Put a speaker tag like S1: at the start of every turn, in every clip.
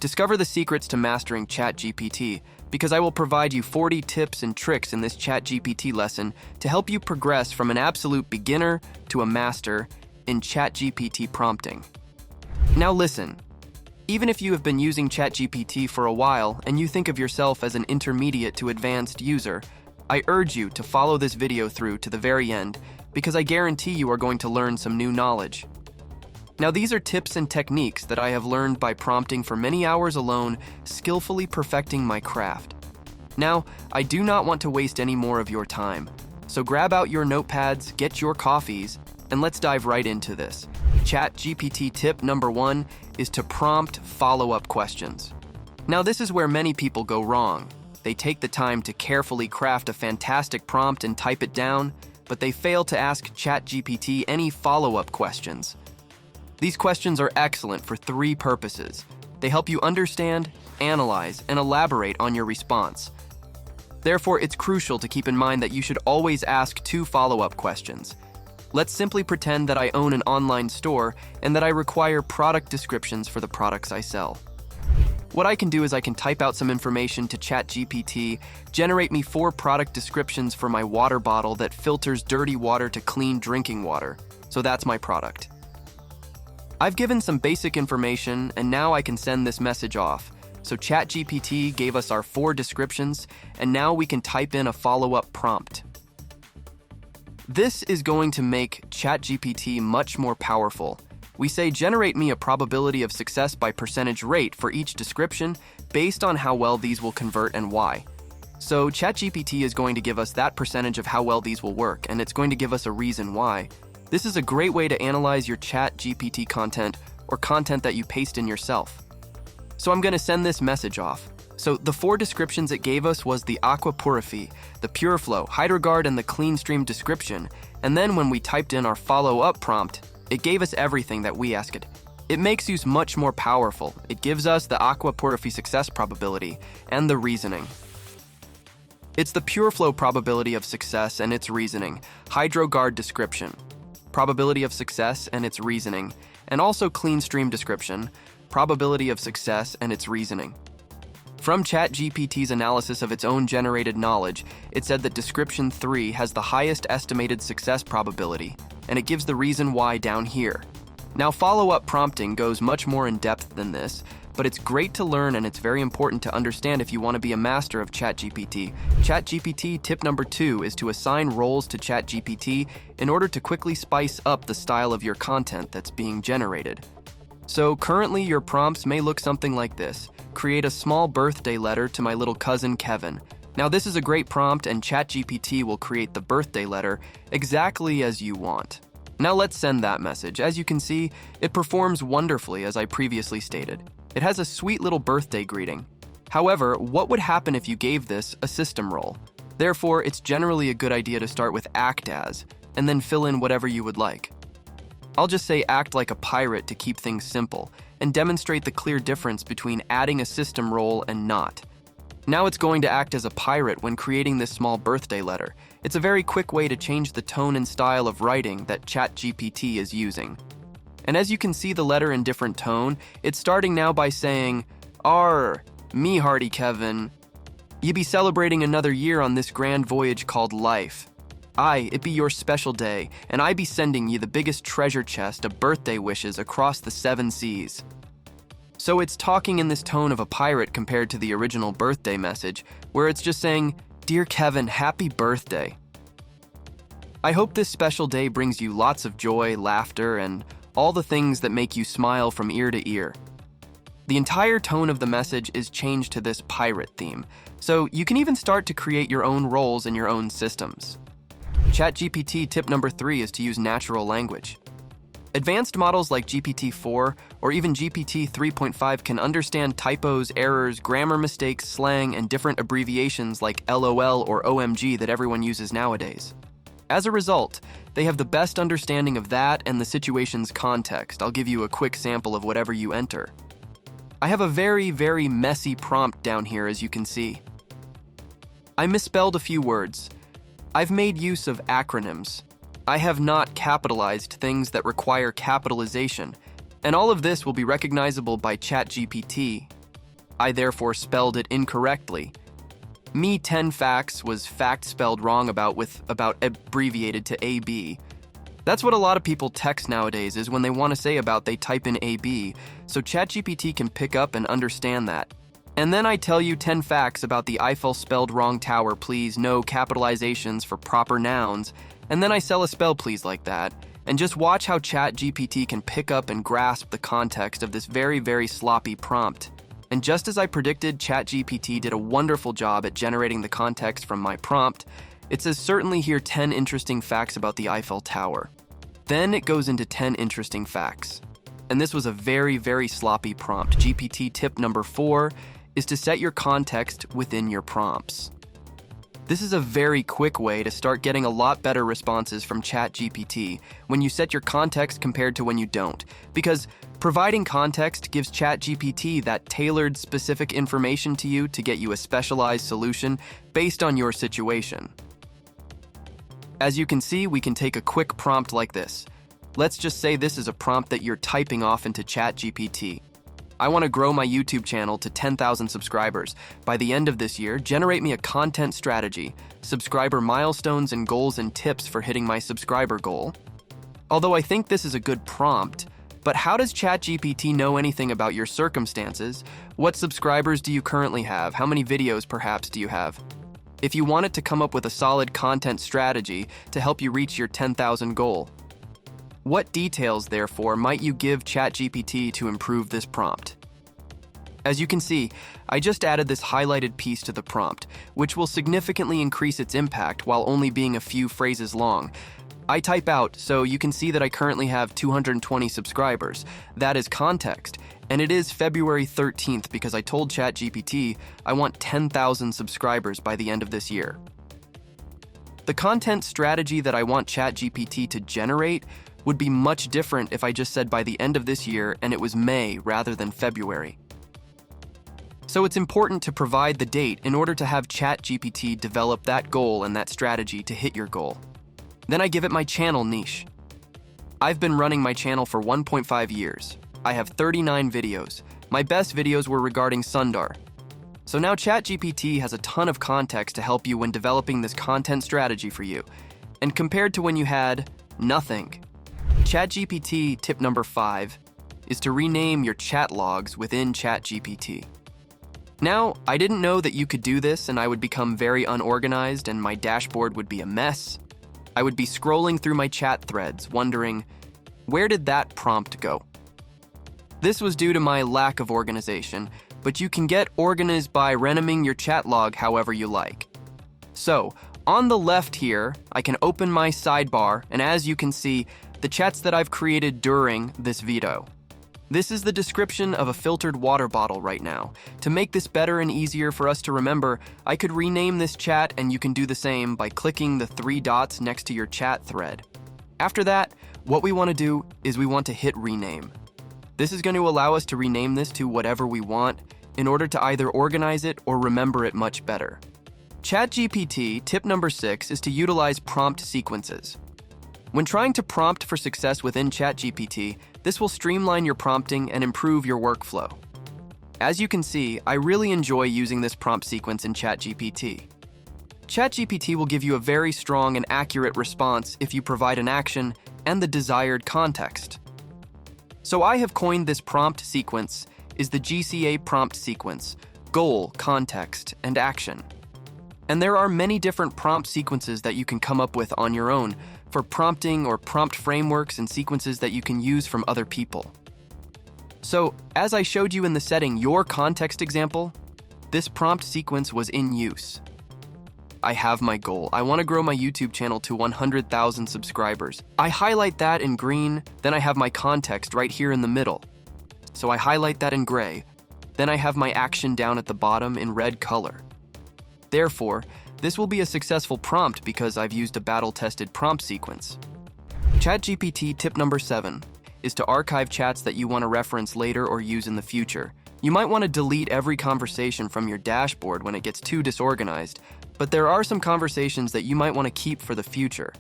S1: Discover the secrets to mastering ChatGPT, because I will provide you 40 tips and tricks in this ChatGPT lesson to help you progress from an absolute beginner to a master in ChatGPT prompting. Now listen, even if you have been using ChatGPT for a while and you think of yourself as an intermediate to advanced user, I urge you to follow this video through to the very end, because I guarantee you are going to learn some new knowledge. Now, these are tips and techniques that I have learned by prompting for many hours alone, skillfully perfecting my craft. Now, I do not want to waste any more of your time, so grab out your notepads, get your coffees, and let's dive right into this. ChatGPT tip number 1 is to prompt follow-up questions. Now, this is where many people go wrong. They take the time to carefully craft a fantastic prompt and type it down, but they fail to ask ChatGPT any follow-up questions. These questions are excellent for 3 purposes. They help you understand, analyze, and elaborate on your response. Therefore, it's crucial to keep in mind that you should always ask 2 follow-up questions. Let's simply pretend that I own an online store and that I require product descriptions for the products I sell. What I can do is I can type out some information to ChatGPT, generate me 4 product descriptions for my water bottle that filters dirty water to clean drinking water. So that's my product. I've given some basic information, and now I can send this message off. So ChatGPT gave us our 4 descriptions, and now we can type in a follow-up prompt. This is going to make ChatGPT much more powerful. We say generate me a probability of success by percentage rate for each description based on how well these will convert and why. So ChatGPT is going to give us that percentage of how well these will work, and it's going to give us a reason why. This is a great way to analyze your ChatGPT content or content that you paste in yourself. So I'm going to send this message off. So the 4 descriptions it gave us was the Aqua Purifi, the PureFlow, HydroGuard, and the Clean Stream description. And then when we typed in our follow-up prompt, it gave us everything that we asked it. It makes use much more powerful. It gives us the Aqua Purifi success probability and the reasoning. It's the PureFlow probability of success and its reasoning, HydroGuard description, probability of success and its reasoning, and also Clean Stream description, probability of success and its reasoning. From ChatGPT's analysis of its own generated knowledge, it said that description 3 has the highest estimated success probability, and it gives the reason why down here. Now, follow-up prompting goes much more in depth than this, but it's great to learn and it's very important to understand if you want to be a master of ChatGPT. ChatGPT tip number 2 is to assign roles to ChatGPT in order to quickly spice up the style of your content that's being generated. So currently your prompts may look something like this. Create a small birthday letter to my little cousin Kevin. Now this is a great prompt and ChatGPT will create the birthday letter exactly as you want. Now let's send that message. As you can see, it performs wonderfully as I previously stated. It has a sweet little birthday greeting. However, what would happen if you gave this a system role? Therefore, it's generally a good idea to start with act as, and then fill in whatever you would like. I'll just say act like a pirate to keep things simple, and demonstrate the clear difference between adding a system role and not. Now it's going to act as a pirate when creating this small birthday letter. It's a very quick way to change the tone and style of writing that ChatGPT is using. And as you can see the letter in different tone, it's starting now by saying, "Arr, me hearty Kevin. Ye be celebrating another year on this grand voyage called life. Aye, it be your special day, and I be sending ye the biggest treasure chest of birthday wishes across the 7 seas." So it's talking in this tone of a pirate compared to the original birthday message, where it's just saying, "Dear Kevin, happy birthday." I hope this special day brings you lots of joy, laughter, and all the things that make you smile from ear to ear. The entire tone of the message is changed to this pirate theme, so you can even start to create your own roles in your own systems. ChatGPT tip number 3 is to use natural language. Advanced models like GPT-4 or even GPT 3.5 can understand typos, errors, grammar mistakes, slang, and different abbreviations like LOL or OMG that everyone uses nowadays. As a result, they have the best understanding of that and the situation's context. I'll give you a quick sample of whatever you enter. I have a very, very messy prompt down here, as you can see. I misspelled a few words. I've made use of acronyms. I have not capitalized things that require capitalization, and all of this will be recognizable by ChatGPT. I therefore spelled it incorrectly. Me 10 facts was fact spelled wrong about abbreviated to AB. That's what a lot of people text nowadays is when they want to say about they type in AB, so ChatGPT can pick up and understand that. And then I tell you 10 facts about the Eiffel spelled wrong tower, please, no capitalizations for proper nouns, and then I sell a spell please like that. And just watch how ChatGPT can pick up and grasp the context of this very, very sloppy prompt. And just as I predicted, ChatGPT did a wonderful job at generating the context from my prompt. It says, certainly here 10 interesting facts about the Eiffel Tower. Then it goes into 10 interesting facts. And this was a very, very sloppy prompt. GPT tip number 4 is to set your context within your prompts. This is a very quick way to start getting a lot better responses from ChatGPT when you set your context compared to when you don't, because providing context gives ChatGPT that tailored, specific information to you to get you a specialized solution based on your situation. As you can see, we can take a quick prompt like this. Let's just say this is a prompt that you're typing off into ChatGPT. I want to grow my YouTube channel to 10,000 subscribers. By the end of this year, generate me a content strategy, subscriber milestones and goals and tips for hitting my subscriber goal. Although I think this is a good prompt, but how does ChatGPT know anything about your circumstances? What subscribers do you currently have? How many videos perhaps do you have? If you want it to come up with a solid content strategy to help you reach your 10,000 goal, what details, therefore, might you give ChatGPT to improve this prompt? As you can see, I just added this highlighted piece to the prompt, which will significantly increase its impact while only being a few phrases long. I type out, so you can see that I currently have 220 subscribers. That is context, and it is February 13th because I told ChatGPT I want 10,000 subscribers by the end of this year. The content strategy that I want ChatGPT to generate would be much different if I just said by the end of this year and it was May rather than February. So it's important to provide the date in order to have ChatGPT develop that goal and that strategy to hit your goal. Then I give it my channel niche. I've been running my channel for 1.5 years. I have 39 videos. My best videos were regarding Sundar. So now ChatGPT has a ton of context to help you when developing this content strategy for you. And compared to when you had nothing, ChatGPT tip number 5 is to rename your chat logs within ChatGPT. Now, I didn't know that you could do this and I would become very unorganized and my dashboard would be a mess. I would be scrolling through my chat threads wondering, where did that prompt go? This was due to my lack of organization, but you can get organized by renaming your chat log however you like. So, on the left here, I can open my sidebar, and as you can see, the chats that I've created during this video. This is the description of a filtered water bottle right now. To make this better and easier for us to remember, I could rename this chat and you can do the same by clicking the 3 dots next to your chat thread. After that, what we want to do is we want to hit rename. This is going to allow us to rename this to whatever we want in order to either organize it or remember it much better. ChatGPT tip number 6 is to utilize prompt sequences. When trying to prompt for success within ChatGPT, this will streamline your prompting and improve your workflow. As you can see, I really enjoy using this prompt sequence in ChatGPT. ChatGPT will give you a very strong and accurate response if you provide an action and the desired context. So I have coined this prompt sequence is the GCA prompt sequence: goal, context, and action. And there are many different prompt sequences that you can come up with on your own for prompting or prompt frameworks and sequences that you can use from other people. So, as I showed you in the setting your context example, this prompt sequence was in use. I have my goal. I want to grow my YouTube channel to 100,000 subscribers. I highlight that in green, then I have my context right here in the middle. So I highlight that in gray, then I have my action down at the bottom in red color. Therefore, this will be a successful prompt because I've used a battle-tested prompt sequence. ChatGPT tip number 7 is to archive chats that you want to reference later or use in the future. You might want to delete every conversation from your dashboard when it gets too disorganized, but there are some conversations that you might want to keep for the future.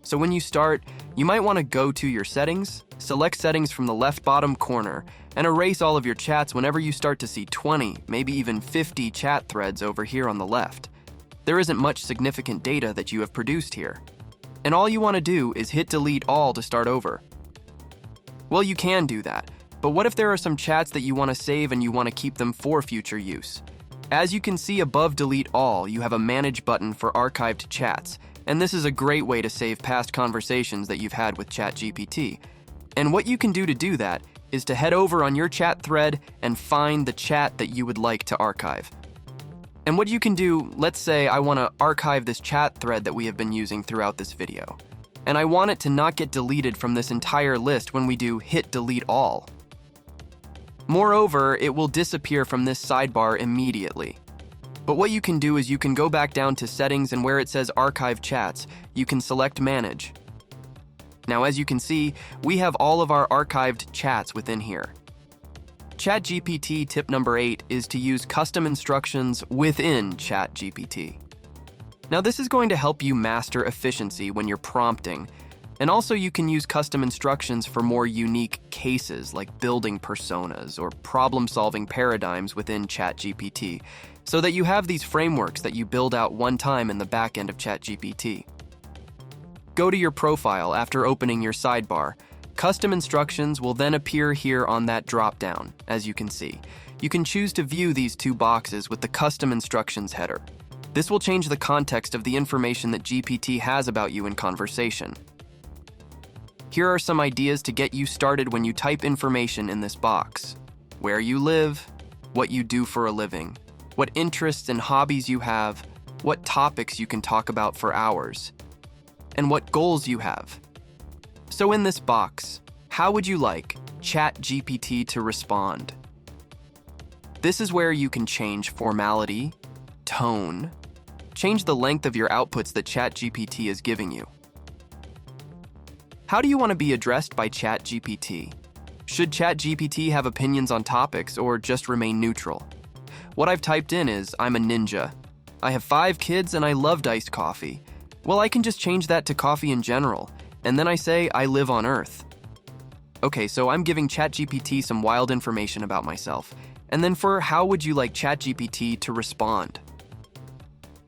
S1: So when you start, you might want to go to your settings, select settings from the left bottom corner, and erase all of your chats whenever you start to see 20, maybe even 50 chat threads over here on the left. There isn't much significant data that you have produced here. And all you want to do is hit delete all to start over. Well, you can do that, but what if there are some chats that you want to save and you want to keep them for future use? As you can see above delete all, you have a manage button for archived chats, and this is a great way to save past conversations that you've had with ChatGPT. And what you can do to do that is to head over on your chat thread and find the chat that you would like to archive. And what you can do, let's say I want to archive this chat thread that we have been using throughout this video, and I want it to not get deleted from this entire list when we do hit delete all. Moreover, it will disappear from this sidebar immediately. But what you can do is you can go back down to settings, and where it says archive chats, you can select manage. Now, as you can see, we have all of our archived chats within here. ChatGPT tip number 8 is to use custom instructions within ChatGPT. Now, this is going to help you master efficiency when you're prompting, and also you can use custom instructions for more unique cases like building personas or problem-solving paradigms within ChatGPT, so that you have these frameworks that you build out one time in the back end of ChatGPT. Go to your profile after opening your sidebar. Custom instructions will then appear here on that drop-down, as you can see. You can choose to view these two boxes with the custom instructions header. This will change the context of the information that GPT has about you in conversation. Here are some ideas to get you started when you type information in this box: where you live, what you do for a living, what interests and hobbies you have, what topics you can talk about for hours, and what goals you have. So in this box, how would you like ChatGPT to respond? This is where you can change formality, tone, change the length of your outputs that ChatGPT is giving you. How do you want to be addressed by ChatGPT? Should ChatGPT have opinions on topics or just remain neutral? What I've typed in is, I'm a ninja. I have 5 kids and I loved iced coffee. Well, I can just change that to coffee in general, and then I say I live on Earth. Okay, so I'm giving ChatGPT some wild information about myself. And then for how would you like ChatGPT to respond?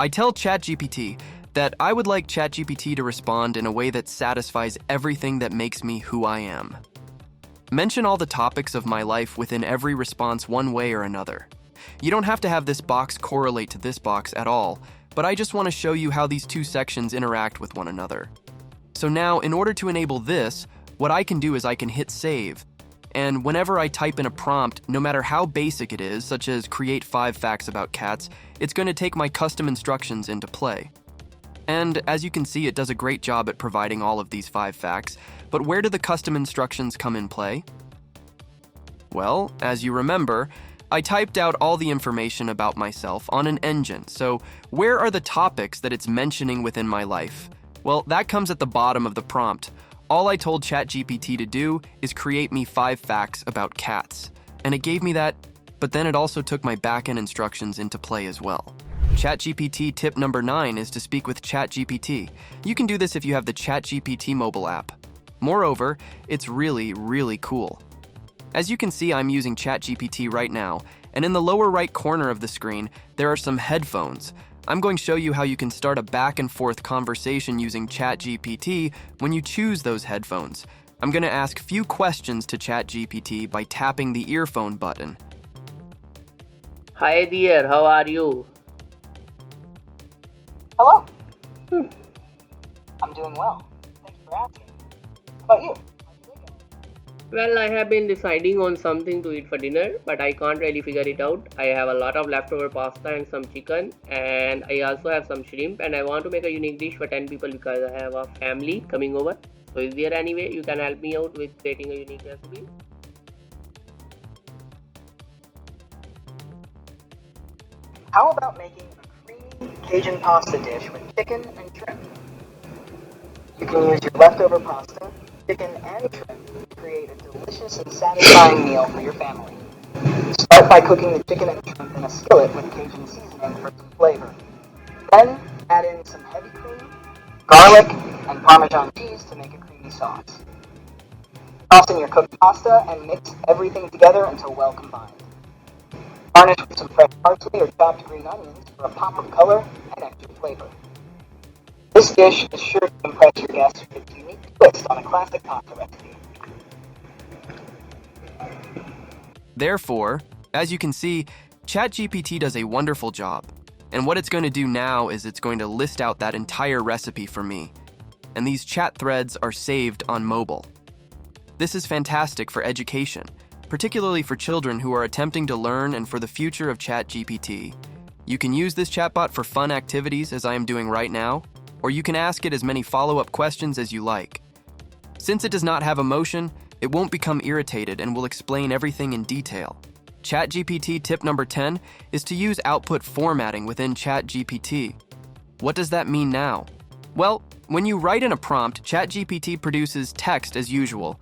S1: I tell ChatGPT that I would like ChatGPT to respond in a way that satisfies everything that makes me who I am. Mention all the topics of my life within every response one way or another. You don't have to have this box correlate to this box at all, but I just want to show you how these two sections interact with one another. So now, in order to enable this, what I can do is I can hit save. And whenever I type in a prompt, no matter how basic it is, such as create 5 facts about cats, it's going to take my custom instructions into play. And as you can see, it does a great job at providing all of these 5 facts, but where do the custom instructions come in play? Well, as you remember, I typed out all the information about myself on an engine, so where are the topics that it's mentioning within my life? Well, that comes at the bottom of the prompt. All I told ChatGPT to do is create me 5 facts about cats, and it gave me that, but then it also took my backend instructions into play as well. ChatGPT tip number 9 is to speak with ChatGPT. You can do this if you have the ChatGPT mobile app. Moreover, it's really cool. As you can see, I'm using ChatGPT right now, and in the lower right corner of the screen, there are some headphones. I'm going to show you how you can start a back and forth conversation using ChatGPT when you choose those headphones. I'm going to ask few questions to ChatGPT by tapping the earphone button.
S2: Hi dear, how are you?
S3: Hello. I'm doing well. Thank you for asking. How about you?
S2: Well, I have been deciding on something to eat for dinner, but I can't really figure it out. I have a lot of leftover pasta and some chicken, and I also have some shrimp, and I want to make a unique dish for 10 people because I have a family coming over. So is there any way you can help me out with creating a unique recipe?
S3: How about making a creamy Cajun pasta dish with chicken and shrimp? You can use your leftover pasta, chicken, and shrimp to create a delicious and satisfying meal for your family. Start by cooking the chicken and shrimp in a skillet with Cajun seasoning for some flavor. Then add in some heavy cream, garlic, and Parmesan cheese to make a creamy sauce. Toss in your cooked pasta and mix everything together until well combined. Garnish with some fresh parsley or chopped green onions for a pop of color and extra flavor. This dish is sure to impress your guests with its unique twist on a classic pasta recipe.
S1: Therefore, as you can see, ChatGPT does a wonderful job. And what it's going to do now is it's going to list out that entire recipe for me. And these chat threads are saved on mobile. This is fantastic for education, particularly for children who are attempting to learn and for the future of ChatGPT. You can use this chatbot for fun activities as I am doing right now, or you can ask it as many follow-up questions as you like. Since it does not have emotion, it won't become irritated and will explain everything in detail. ChatGPT tip number 10 is to use output formatting within ChatGPT. What does that mean now? Well, when you write in a prompt, ChatGPT produces text as usual.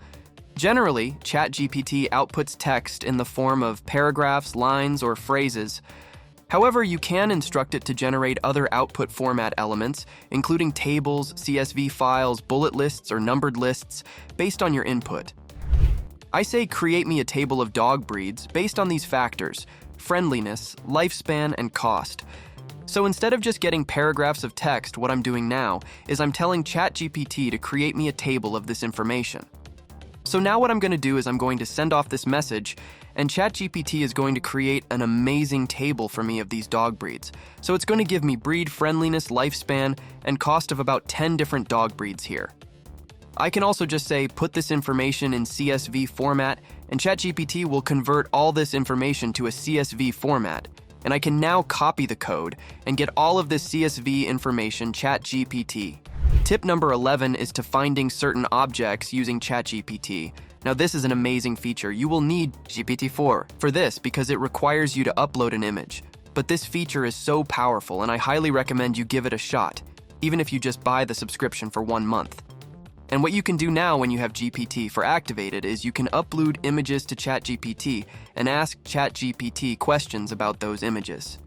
S1: Generally, ChatGPT outputs text in the form of paragraphs, lines, or phrases. However, you can instruct it to generate other output format elements, including tables, CSV files, bullet lists, or numbered lists, based on your input. I say create me a table of dog breeds based on these factors: friendliness, lifespan, and cost. So instead of just getting paragraphs of text, what I'm doing now is I'm telling ChatGPT to create me a table of this information. So now what I'm going to do is I'm going to send off this message, and ChatGPT is going to create an amazing table for me of these dog breeds. So it's going to give me breed, friendliness, lifespan, and cost of about 10 different dog breeds here. I can also just say, put this information in CSV format, and ChatGPT will convert all this information to a CSV format. And I can now copy the code and get all of this CSV information ChatGPT. Tip number 11 is to finding certain objects using ChatGPT. Now this is an amazing feature. You will need GPT-4 for this because it requires you to upload an image. But this feature is so powerful and I highly recommend you give it a shot, even if you just buy the subscription for 1 month. And what you can do now when you have GPT-4 activated is you can upload images to ChatGPT and ask ChatGPT questions about those images.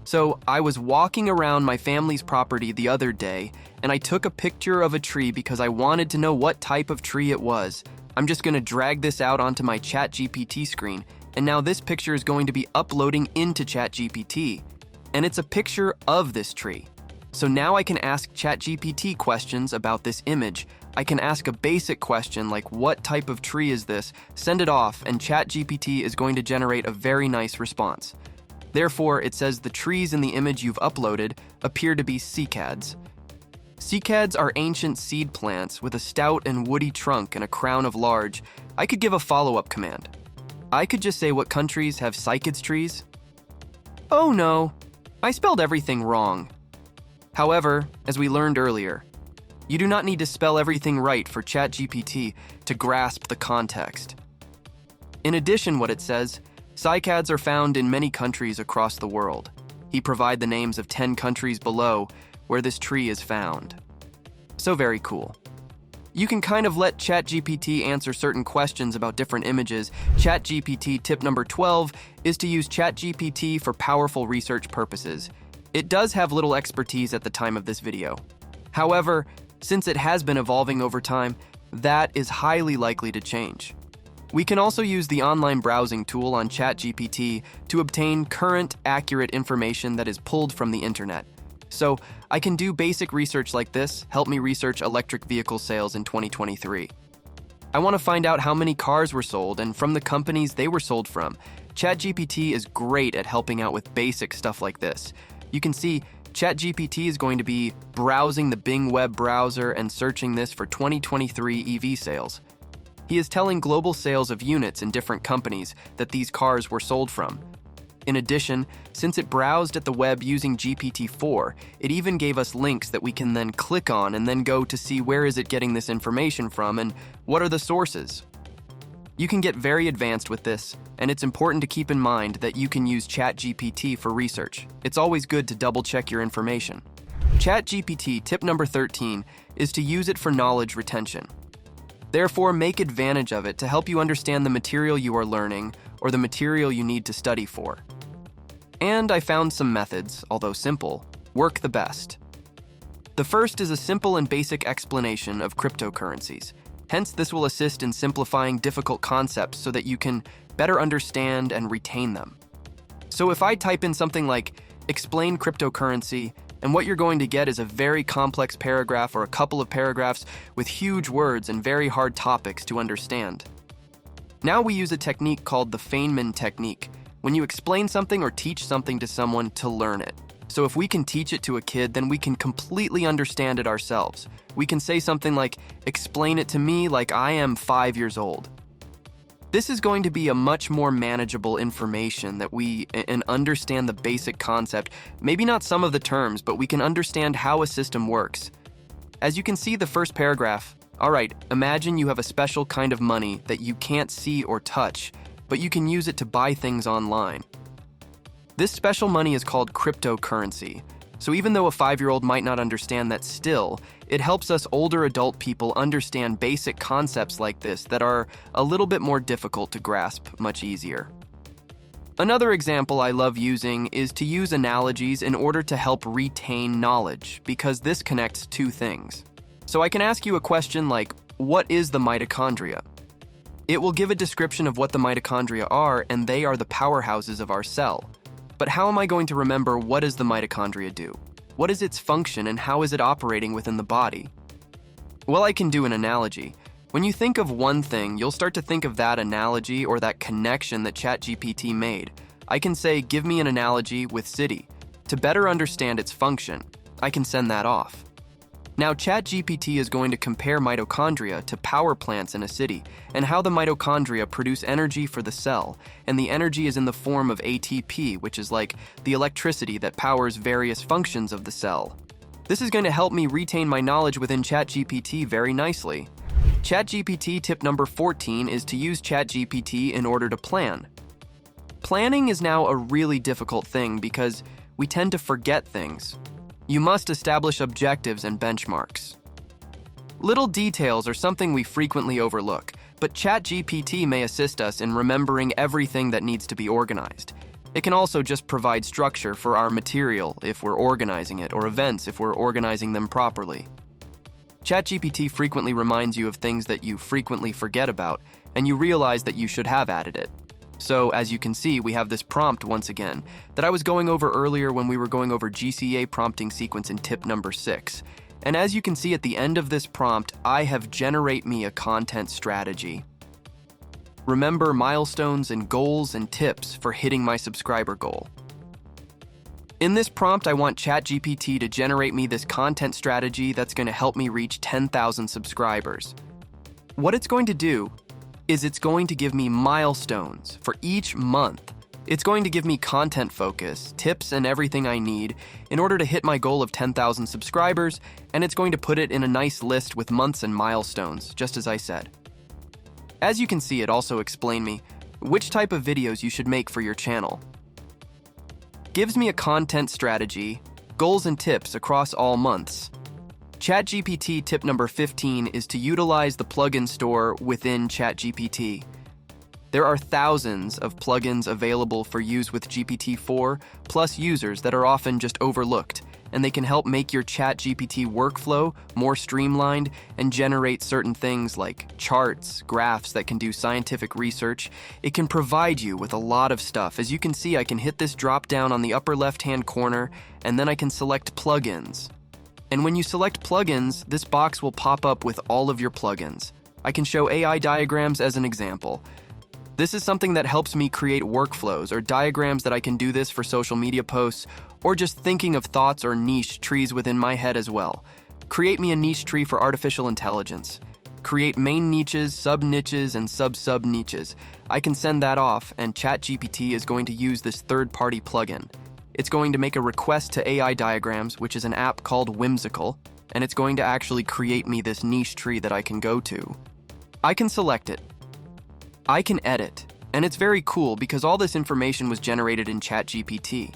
S1: So I was walking around my family's property the other day and I took a picture of a tree because I wanted to know what type of tree it was. I'm just going to drag this out onto my ChatGPT screen, and now this picture is going to be uploading into ChatGPT. And it's a picture of this tree. So now I can ask ChatGPT questions about this image. I can ask a basic question like, what type of tree is this? Send it off, and ChatGPT is going to generate a very nice response. Therefore, it says the trees in the image you've uploaded appear to be cycads. Cycads are ancient seed plants with a stout and woody trunk and a crown of large. I could give a follow-up command. I could just say what countries have cycads trees. Oh no, I spelled everything wrong. However, as we learned earlier, you do not need to spell everything right for ChatGPT to grasp the context. In addition, what it says, cycads are found in many countries across the world. He provides the names of 10 countries below where this tree is found. So very cool. You can kind of let ChatGPT answer certain questions about different images. ChatGPT tip number 12 is to use ChatGPT for powerful research purposes. It does have little expertise at the time of this video. However, since it has been evolving over time, that is highly likely to change. We can also use the online browsing tool on ChatGPT to obtain current, accurate information that is pulled from the internet. So I can do basic research like this, help me research electric vehicle sales in 2023. I want to find out how many cars were sold and from the companies they were sold from. ChatGPT is great at helping out with basic stuff like this. You can see ChatGPT is going to be browsing the Bing web browser and searching this for 2023 EV sales. He is telling global sales of units in different companies that these cars were sold from. In addition, since it browsed at the web using GPT-4, it even gave us links that we can then click on and then go to see where is it getting this information from and what are the sources. You can get very advanced with this, and it's important to keep in mind that you can use ChatGPT for research. It's always good to double-check your information. ChatGPT tip number 13 is to use it for knowledge retention. Therefore, make advantage of it to help you understand the material you are learning or the material you need to study for. And I found some methods, although simple, work the best. The first is a simple and basic explanation of cryptocurrencies. Hence, this will assist in simplifying difficult concepts so that you can better understand and retain them. So if I type in something like, explain cryptocurrency, and what you're going to get is a very complex paragraph or a couple of paragraphs with huge words and very hard topics to understand. Now we use a technique called the Feynman technique, when you explain something or teach something to someone to learn it. So if we can teach it to a kid, then we can completely understand it ourselves. We can say something like, explain it to me like I am 5 years old. This is going to be a much more manageable information that we understand the basic concept, maybe not some of the terms, but we can understand how a system works. As you can see the first paragraph, all right, imagine you have a special kind of money that you can't see or touch, but you can use it to buy things online. This special money is called cryptocurrency. So even though a 5-year-old might not understand that still, it helps us older adult people understand basic concepts like this that are a little bit more difficult to grasp much easier. Another example I love using is to use analogies in order to help retain knowledge, because this connects two things. So I can ask you a question like, what is the mitochondria? It will give a description of what the mitochondria are, and they are the powerhouses of our cell. But how am I going to remember what does the mitochondria do? What is its function and how is it operating within the body? Well, I can do an analogy. When you think of one thing, you'll start to think of that analogy or that connection that ChatGPT made. I can say, give me an analogy with city. To better understand its function, I can send that off. Now, ChatGPT is going to compare mitochondria to power plants in a city and how the mitochondria produce energy for the cell, and the energy is in the form of ATP, which is like the electricity that powers various functions of the cell. This is going to help me retain my knowledge within ChatGPT very nicely. ChatGPT tip number 14 is to use ChatGPT in order to plan. Planning is now a really difficult thing because we tend to forget things. You must establish objectives and benchmarks. Little details are something we frequently overlook, but ChatGPT may assist us in remembering everything that needs to be organized. It can also just provide structure for our material if we're organizing it, or events if we're organizing them properly. ChatGPT frequently reminds you of things that you frequently forget about, and you realize that you should have added it. So, as you can see, we have this prompt once again that I was going over earlier when we were going over GCA prompting sequence in tip number 6. And as you can see at the end of this prompt, I have generate me a content strategy. Remember milestones and goals and tips for hitting my subscriber goal. In this prompt, I want ChatGPT to generate me this content strategy that's going to help me reach 10,000 subscribers. What it's going to do is it's going to give me milestones for each month. It's going to give me content focus, tips, and everything I need in order to hit my goal of 10,000 subscribers, and it's going to put it in a nice list with months and milestones, just as I said. As you can see, it also explained me which type of videos you should make for your channel. Gives me a content strategy, goals and tips across all months. ChatGPT tip number 15 is to utilize the plugin store within ChatGPT. There are thousands of plugins available for use with GPT-4, plus users that are often just overlooked, and they can help make your ChatGPT workflow more streamlined and generate certain things like charts, graphs that can do scientific research. It can provide you with a lot of stuff. As you can see, I can hit this drop down on the upper left-hand corner, and then I can select plugins. And when you select plugins, this box will pop up with all of your plugins. I can show AI diagrams as an example. This is something that helps me create workflows or diagrams that I can do this for social media posts, or just thinking of thoughts or niche trees within my head as well. Create me a niche tree for artificial intelligence. Create main niches, sub-niches, and sub-sub-niches. I can send that off, and ChatGPT is going to use this third-party plugin. It's going to make a request to AI Diagrams, which is an app called Whimsical, and it's going to actually create me this niche tree that I can go to. I can select it. I can edit, and it's very cool because all this information was generated in ChatGPT.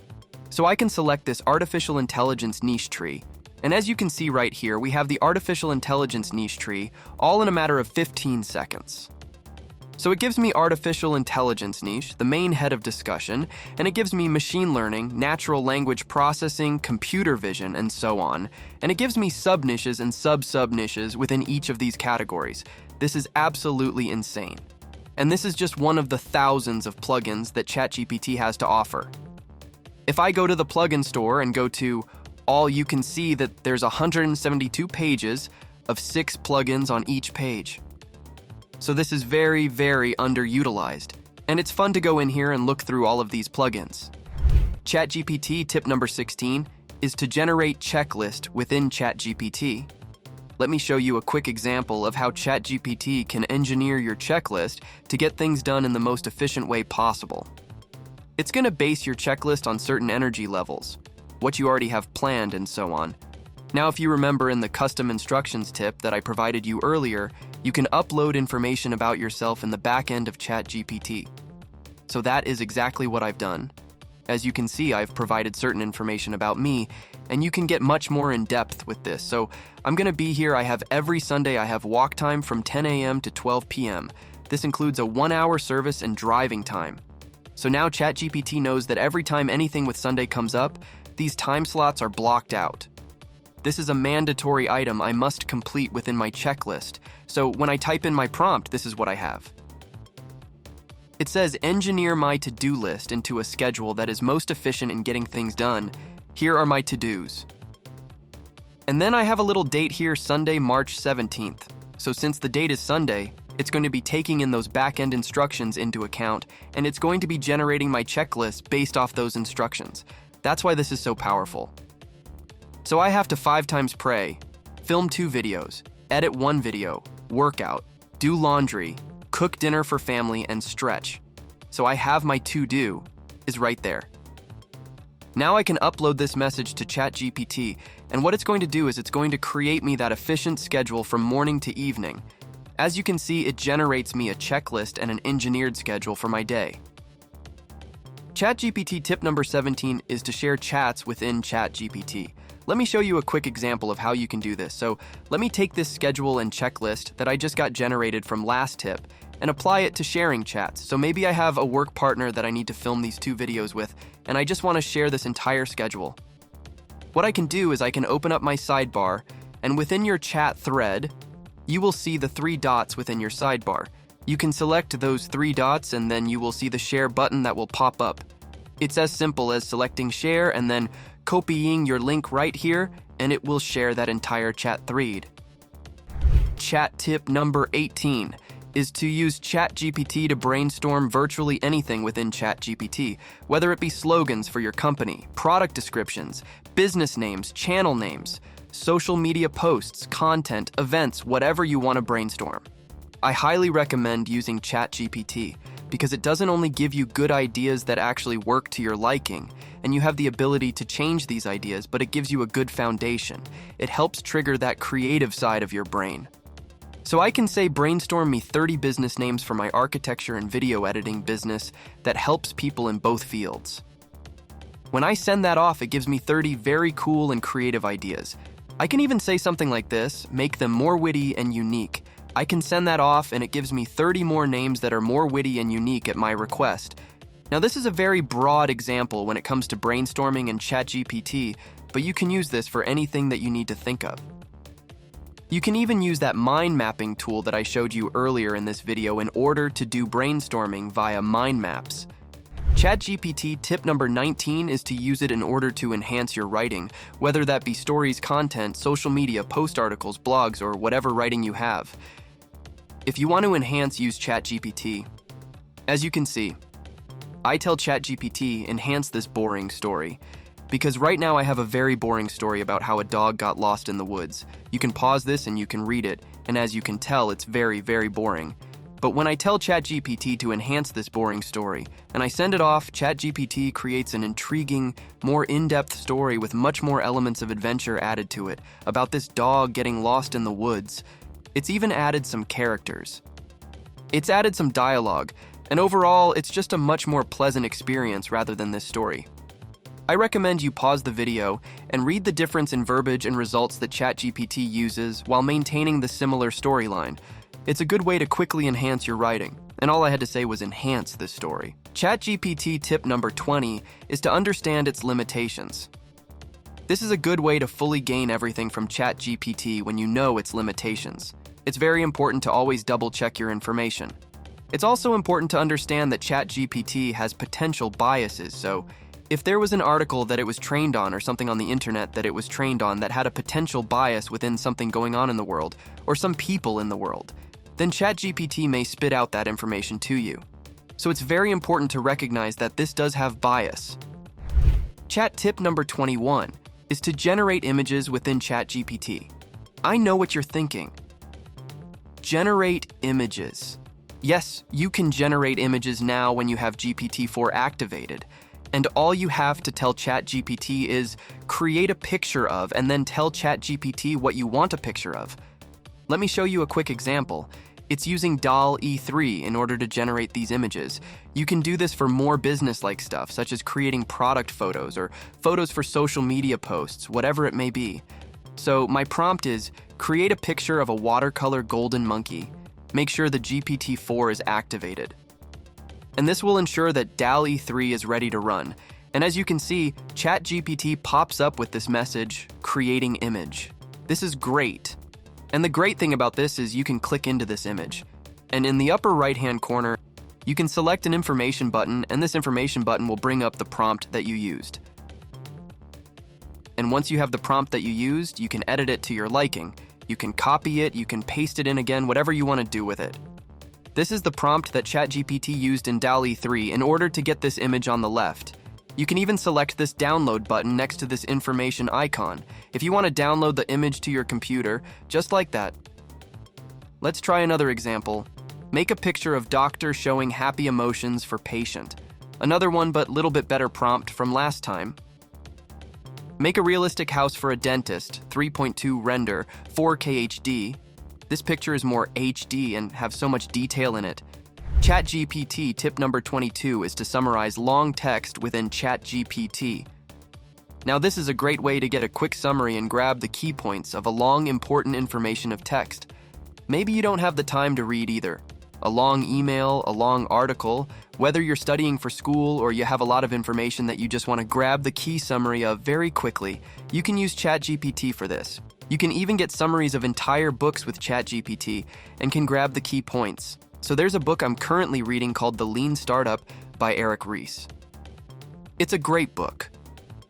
S1: So I can select this artificial intelligence niche tree, and as you can see right here, we have the artificial intelligence niche tree all in a matter of 15 seconds. So it gives me artificial intelligence niche, the main head of discussion, and it gives me machine learning, natural language processing, computer vision, and so on. And it gives me sub-niches and sub-sub-niches within each of these categories. This is absolutely insane. And this is just one of the thousands of plugins that ChatGPT has to offer. If I go to the plugin store and go to all, you can see that there's 172 pages of 6 plugins on each page. So this is very, very underutilized. And it's fun to go in here and look through all of these plugins. ChatGPT tip number 16 is to generate checklist within ChatGPT. Let me show you a quick example of how ChatGPT can engineer your checklist to get things done in the most efficient way possible. It's going to base your checklist on certain energy levels, what you already have planned, and so on. Now, if you remember in the custom instructions tip that I provided you earlier, you can upload information about yourself in the back end of ChatGPT. So that is exactly what I've done. As you can see, I've provided certain information about me, and you can get much more in depth with this. So I'm going to be here. I have every Sunday, I have walk time from 10 a.m. to 12 p.m. This includes a 1-hour service and driving time. So now ChatGPT knows that every time anything with Sunday comes up, these time slots are blocked out. This is a mandatory item I must complete within my checklist. So when I type in my prompt, this is what I have. It says, engineer my to-do list into a schedule that is most efficient in getting things done. Here are my to-dos. And then I have a little date here, Sunday, March 17th. So since the date is Sunday, it's going to be taking in those back-end instructions into account, and it's going to be generating my checklist based off those instructions. That's why this is so powerful. So I have to 5 times pray, film 2 videos, edit 1 video, workout, do laundry, cook dinner for family, and stretch. So I have my to-do is right there. Now I can upload this message to ChatGPT, and what it's going to do is it's going to create me that efficient schedule from morning to evening. As you can see, it generates me a checklist and an engineered schedule for my day. ChatGPT tip number 17 is to share chats within ChatGPT. Let me show you a quick example of how you can do this. So let me take this schedule and checklist that I just got generated from last tip and apply it to sharing chats. So maybe I have a work partner that I need to film these 2 videos with, and I just want to share this entire schedule. What I can do is I can open up my sidebar, and within your chat thread, you will see the 3 dots within your sidebar. You can select those 3 dots, and then you will see the share button that will pop up. It's as simple as selecting share and then copying your link right here, and it will share that entire chat thread. Chat tip number 18 is to use ChatGPT to brainstorm virtually anything within ChatGPT, whether it be slogans for your company, product descriptions, business names, channel names, social media posts, content, events, whatever you want to brainstorm. I highly recommend using ChatGPT because it doesn't only give you good ideas that actually work to your liking, and you have the ability to change these ideas, but it gives you a good foundation. It helps trigger that creative side of your brain. So I can say brainstorm me 30 business names for my architecture and video editing business that helps people in both fields. When I send that off, it gives me 30 very cool and creative ideas. I can even say something like this, make them more witty and unique. I can send that off and it gives me 30 more names that are more witty and unique at my request. Now this is a very broad example when it comes to brainstorming and ChatGPT, but you can use this for anything that you need to think of. You can even use that mind mapping tool that I showed you earlier in this video in order to do brainstorming via mind maps. ChatGPT tip number 19 is to use it in order to enhance your writing, whether that be stories, content, social media, post articles, blogs, or whatever writing you have. If you want to enhance, use ChatGPT. As you can see, I tell ChatGPT, enhance this boring story. Because right now I have a very boring story about how a dog got lost in the woods. You can pause this and you can read it, and as you can tell, it's very, very boring. But when I tell ChatGPT to enhance this boring story, and I send it off, ChatGPT creates an intriguing, more in-depth story with much more elements of adventure added to it, about this dog getting lost in the woods. It's even added some characters. It's added some dialogue, and overall, it's just a much more pleasant experience rather than this story. I recommend you pause the video and read the difference in verbiage and results that ChatGPT uses while maintaining the similar storyline. It's a good way to quickly enhance your writing. And all I had to say was enhance this story. ChatGPT tip number 20 is to understand its limitations. This is a good way to fully gain everything from ChatGPT when you know its limitations. It's very important to always double-check your information. It's also important to understand that ChatGPT has potential biases, so if there was an article that it was trained on or something on the internet that it was trained on that had a potential bias within something going on in the world or some people in the world, then ChatGPT may spit out that information to you. So it's very important to recognize that this does have bias. Chat tip number 21 is to generate images within ChatGPT. I know what you're thinking. Generate images. Yes, you can generate images now when you have GPT-4 activated, and all you have to tell ChatGPT is create a picture of and then tell ChatGPT what you want a picture of. Let me show you a quick example. It's using DALL-E 3 in order to generate these images. You can do this for more business-like stuff, such as creating product photos or photos for social media posts, whatever it may be. So my prompt is, create a picture of a watercolor golden monkey. Make sure the GPT-4 is activated. And this will ensure that DALL-E 3 is ready to run. And as you can see, ChatGPT pops up with this message, creating image. This is great. And the great thing about this is you can click into this image. And in the upper right-hand corner, you can select an information button, and this information button will bring up the prompt that you used. And once you have the prompt that you used, you can edit it to your liking. You can copy it, you can paste it in again, whatever you want to do with it. This is the prompt that ChatGPT used in DALL-E 3 in order to get this image on the left. You can even select this download button next to this information icon if you want to download the image to your computer, just like that. Let's try another example. Make a picture of doctor showing happy emotions for patient. Another one but little bit better prompt from last time. Make a realistic house for a dentist, 3.2 render, 4K HD. This picture is more HD and have so much detail in it. ChatGPT tip number 22 is to summarize long text within ChatGPT. Now this is a great way to get a quick summary and grab the key points of a long important information of text. Maybe you don't have the time to read either. A long email, a long article, whether you're studying for school or you have a lot of information that you just want to grab the key summary of very quickly, you can use ChatGPT for this. You can even get summaries of entire books with ChatGPT and can grab the key points. So there's a book I'm currently reading called The Lean Startup by Eric Ries. It's a great book.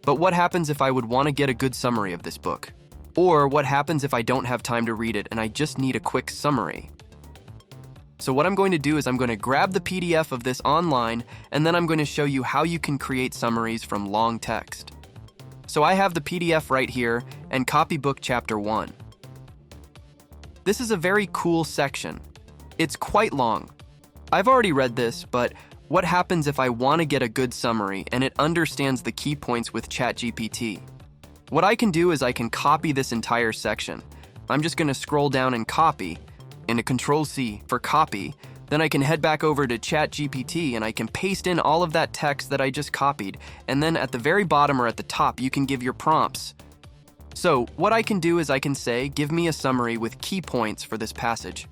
S1: But what happens if I would want to get a good summary of this book? Or what happens if I don't have time to read it and I just need a quick summary? So what I'm going to do is I'm going to grab the PDF of this online, and then I'm going to show you how you can create summaries from long text. So I have the PDF right here and copybook chapter 1. This is a very cool section. It's quite long. I've already read this, but what happens if I want to get a good summary and it understands the key points with ChatGPT? What I can do is I can copy this entire section. I'm just going to scroll down and copy, and a Control-C for copy. Then I can head back over to ChatGPT and I can paste in all of that text that I just copied, and then at the very bottom or at the top you can give your prompts. So what I can do is I can say, give me a summary with key points for this passage.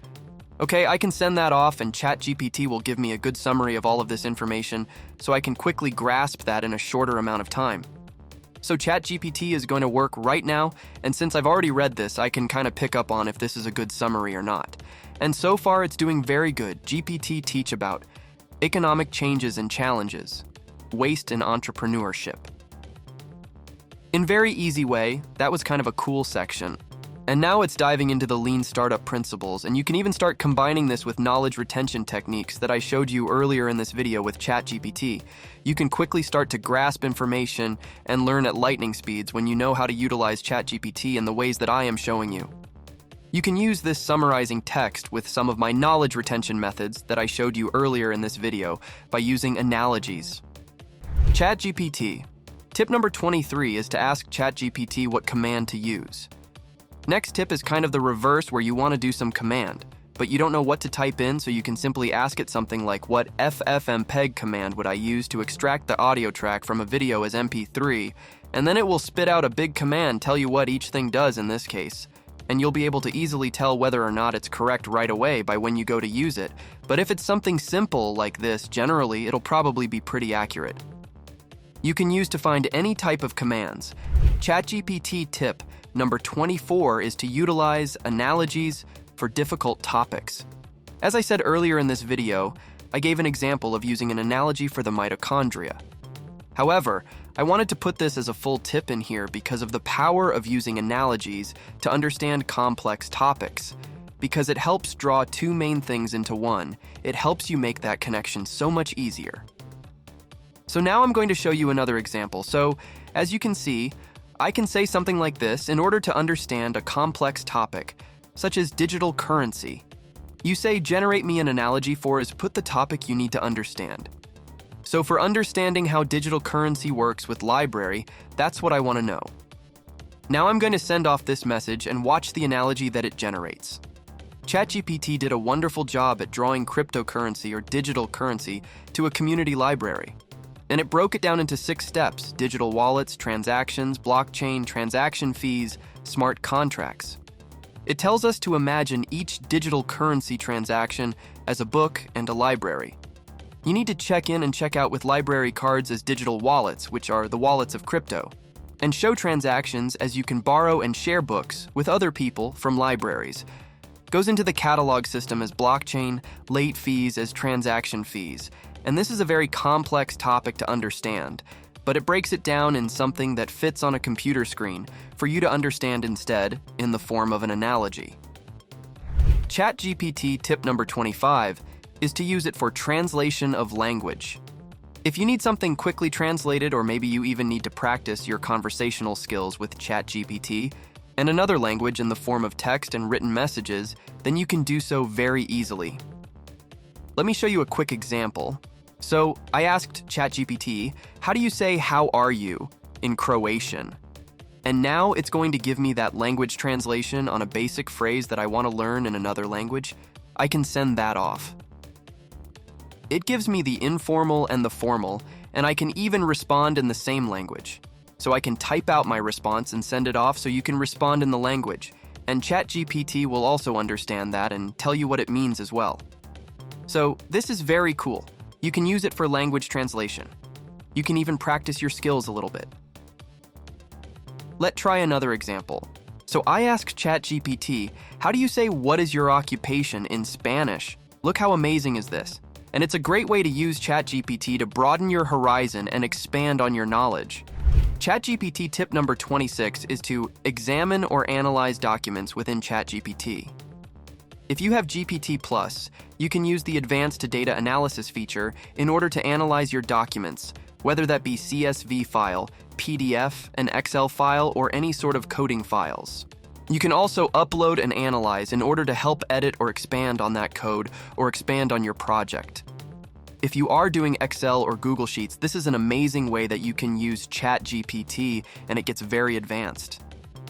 S1: Okay, I can send that off and ChatGPT will give me a good summary of all of this information so I can quickly grasp that in a shorter amount of time. So ChatGPT is going to work right now, and since I've already read this, I can kind of pick up on if this is a good summary or not. And so far it's doing very good. GPT teach about economic changes and challenges, waste and entrepreneurship. In very easy way, that was kind of a cool section. And now it's diving into the lean startup principles, and you can even start combining this with knowledge retention techniques that I showed you earlier in this video with ChatGPT. You can quickly start to grasp information and learn at lightning speeds when you know how to utilize ChatGPT in the ways that I am showing you. You can use this summarizing text with some of my knowledge retention methods that I showed you earlier in this video by using analogies. ChatGPT. Tip number 23 is to ask ChatGPT what command to use. Next tip is kind of the reverse, where you want to do some command, but you don't know what to type in, so you can simply ask it something like, what ffmpeg command would I use to extract the audio track from a video as MP3, and then it will spit out a big command, tell you what each thing does in this case. and you'll be able to easily tell whether or not it's correct right away by when you go to use it. But if it's something simple like this, generally, it'll probably be pretty accurate. You can use to find any type of commands. ChatGPT tip number 24 is to utilize analogies for difficult topics. As I said earlier in this video, I gave an example of using an analogy for the mitochondria. However, I wanted to put this as a full tip in here because of the power of using analogies to understand complex topics, because it helps draw two main things into one. It helps you make that connection so much easier. So now I'm going to show you another example. So, as you can see, I can say something like this in order to understand a complex topic, such as digital currency. You say, generate me an analogy for is put the topic you need to understand. So for understanding how digital currency works with library, that's what I want to know. Now I'm going to send off this message and watch the analogy that it generates. ChatGPT did a wonderful job at drawing cryptocurrency or digital currency to a community library. And it broke it down into 6 steps: digital wallets, transactions, blockchain, transaction fees, smart contracts. It tells us to imagine each digital currency transaction as a book and a library. You need to check in and check out with library cards as digital wallets, which are the wallets of crypto, and show transactions as you can borrow and share books with other people from libraries. Goes into the catalog system as blockchain, late fees as transaction fees. And this is a very complex topic to understand, but it breaks it down in something that fits on a computer screen for you to understand instead in the form of an analogy. ChatGPT tip number 25 is to use it for translation of language. If you need something quickly translated, or maybe you even need to practice your conversational skills with ChatGPT and another language in the form of text and written messages, then you can do so very easily. Let me show you a quick example. So I asked ChatGPT, how do you say "how are you" in Croatian? And now it's going to give me that language translation on a basic phrase that I want to learn in another language. I can send that off. It gives me the informal and the formal, and I can even respond in the same language. So I can type out my response and send it off so you can respond in the language. And ChatGPT will also understand that and tell you what it means as well. So this is very cool. You can use it for language translation. You can even practice your skills a little bit. Let's try another example. So I asked ChatGPT, how do you say "what is your occupation" in Spanish? Look how amazing is this. And it's a great way to use ChatGPT to broaden your horizon and expand on your knowledge. ChatGPT tip number 26 is to examine or analyze documents within ChatGPT. If you have GPT+, you can use the Advanced Data Analysis feature in order to analyze your documents, whether that be CSV file, PDF, an Excel file, or any sort of coding files. You can also upload and analyze in order to help edit or expand on that code or expand on your project. If you are doing Excel or Google Sheets, this is an amazing way that you can use ChatGPT, and it gets very advanced.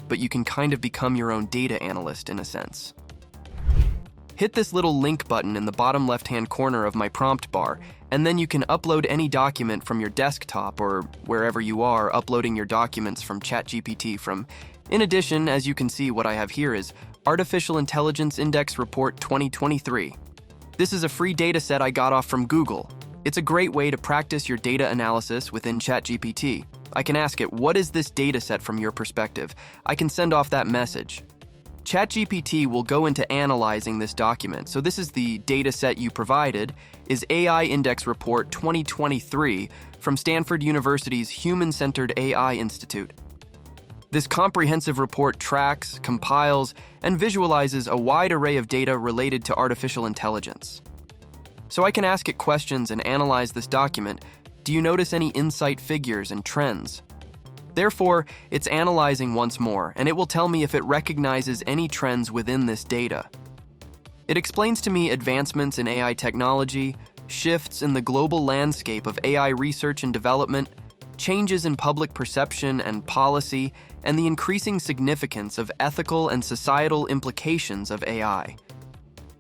S1: But you can kind of become your own data analyst in a sense. Hit this little link button in the bottom left-hand corner of my prompt bar, and then you can upload any document from your desktop or wherever you are uploading your documents from ChatGPT from. In addition, as you can see, what I have here is Artificial Intelligence Index Report 2023. This is a free data set I got off from Google. It's a great way to practice your data analysis within ChatGPT. I can ask it, what is this data set from your perspective? I can send off that message. ChatGPT will go into analyzing this document. So this is the data set you provided, is AI Index Report 2023 from Stanford University's Human-Centered AI Institute. This comprehensive report tracks, compiles, and visualizes a wide array of data related to artificial intelligence. So I can ask it questions and analyze this document. Do you notice any insight figures and trends? Therefore, it's analyzing once more, and it will tell me if it recognizes any trends within this data. It explains to me advancements in AI technology, shifts in the global landscape of AI research and development, changes in public perception and policy, and the increasing significance of ethical and societal implications of AI.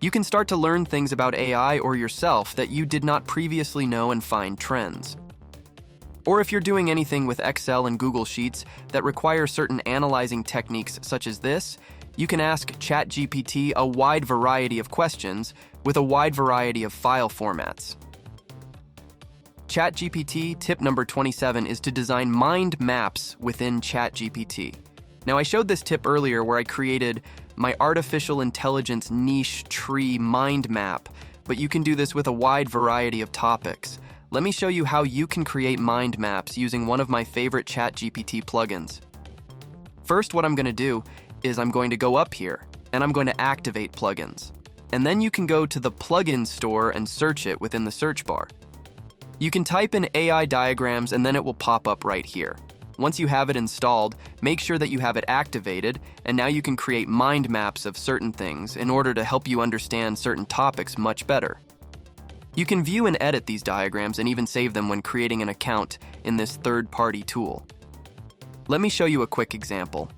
S1: You can start to learn things about AI or yourself that you did not previously know and find trends. Or if you're doing anything with Excel and Google Sheets that require certain analyzing techniques such as this, you can ask ChatGPT a wide variety of questions with a wide variety of file formats. ChatGPT tip number 27 is to design mind maps within ChatGPT. Now, I showed this tip earlier where I created my artificial intelligence niche tree mind map, but you can do this with a wide variety of topics. Let me show you how you can create mind maps using one of my favorite ChatGPT plugins. First, what I'm going to do is I'm going to go up here and I'm going to activate plugins. And then you can go to the plugin store and search it within the search bar. You can type in AI diagrams and then it will pop up right here. Once you have it installed, make sure that you have it activated, and now you can create mind maps of certain things in order to help you understand certain topics much better. You can view and edit these diagrams and even save them when creating an account in this third-party tool. Let me show you a quick example.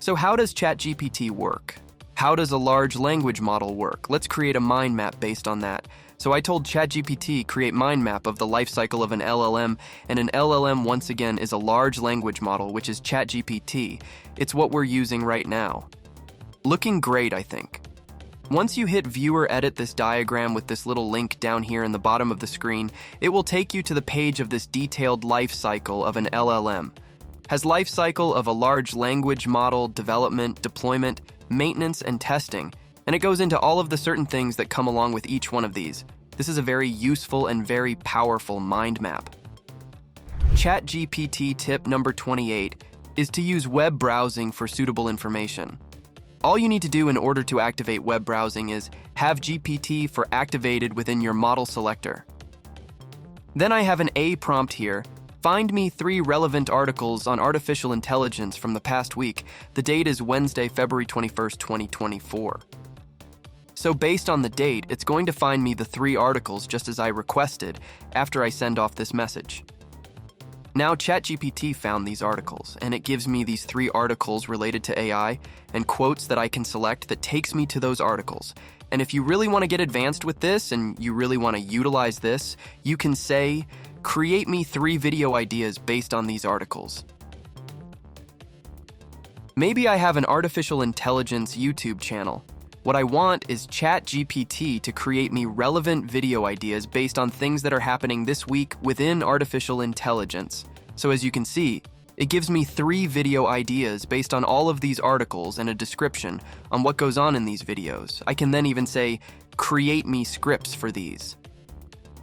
S1: So how does ChatGPT work? How does a large language model work? Let's create a mind map based on that. So I told ChatGPT create mind map of the life cycle of an LLM, and an LLM once again is a large language model, which is ChatGPT. It's what we're using right now. Looking great, I think. Once you hit view or edit this diagram with this little link down here in the bottom of the screen, it will take you to the page of this detailed life cycle of an LLM. Has life cycle of a large language model, development, deployment, maintenance, and testing. And it goes into all of the certain things that come along with each one of these. This is a very useful and very powerful mind map. ChatGPT tip number 28 is to use web browsing for suitable information. All you need to do in order to activate web browsing is have GPT for activated within your model selector. Then I have an A prompt here. Find me 3 relevant articles on artificial intelligence from the past week. The date is Wednesday, February 21st, 2024. So based on the date, it's going to find me the 3 articles just as I requested after I send off this message. Now ChatGPT found these articles, and it gives me these 3 articles related to AI and quotes that I can select that takes me to those articles. And if you really want to get advanced with this and you really want to utilize this, you can say, create me 3 video ideas based on these articles. Maybe I have an artificial intelligence YouTube channel. What I want is ChatGPT to create me relevant video ideas based on things that are happening this week within artificial intelligence. So as you can see, it gives me 3 video ideas based on all of these articles and a description on what goes on in these videos. I can then even say, create me scripts for these.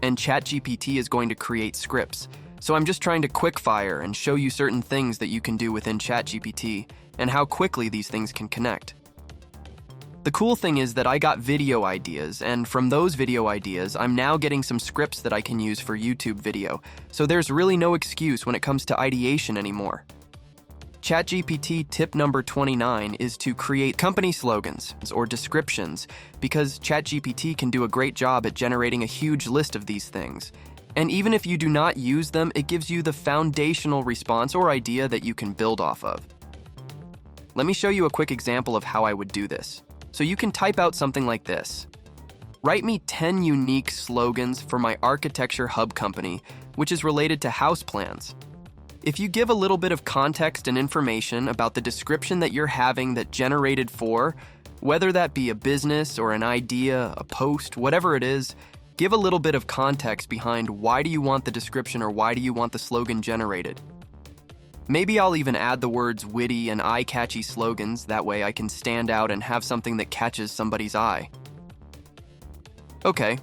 S1: And ChatGPT is going to create scripts. So I'm just trying to quickfire and show you certain things that you can do within ChatGPT and how quickly these things can connect. The cool thing is that I got video ideas, and from those video ideas, I'm now getting some scripts that I can use for YouTube video, so there's really no excuse when it comes to ideation anymore. ChatGPT tip number 29 is to create company slogans or descriptions, because ChatGPT can do a great job at generating a huge list of these things. And even if you do not use them, it gives you the foundational response or idea that you can build off of. Let me show you a quick example of how I would do this. So you can type out something like this. Write me 10 unique slogans for my architecture hub company, which is related to house plans. If you give a little bit of context and information about the description that you're having that generated for, whether that be a business or an idea, a post, whatever it is, give a little bit of context behind why do you want the description or why do you want the slogan generated. Maybe I'll even add the words witty and eye-catchy slogans, that way I can stand out and have something that catches somebody's eye. Okay,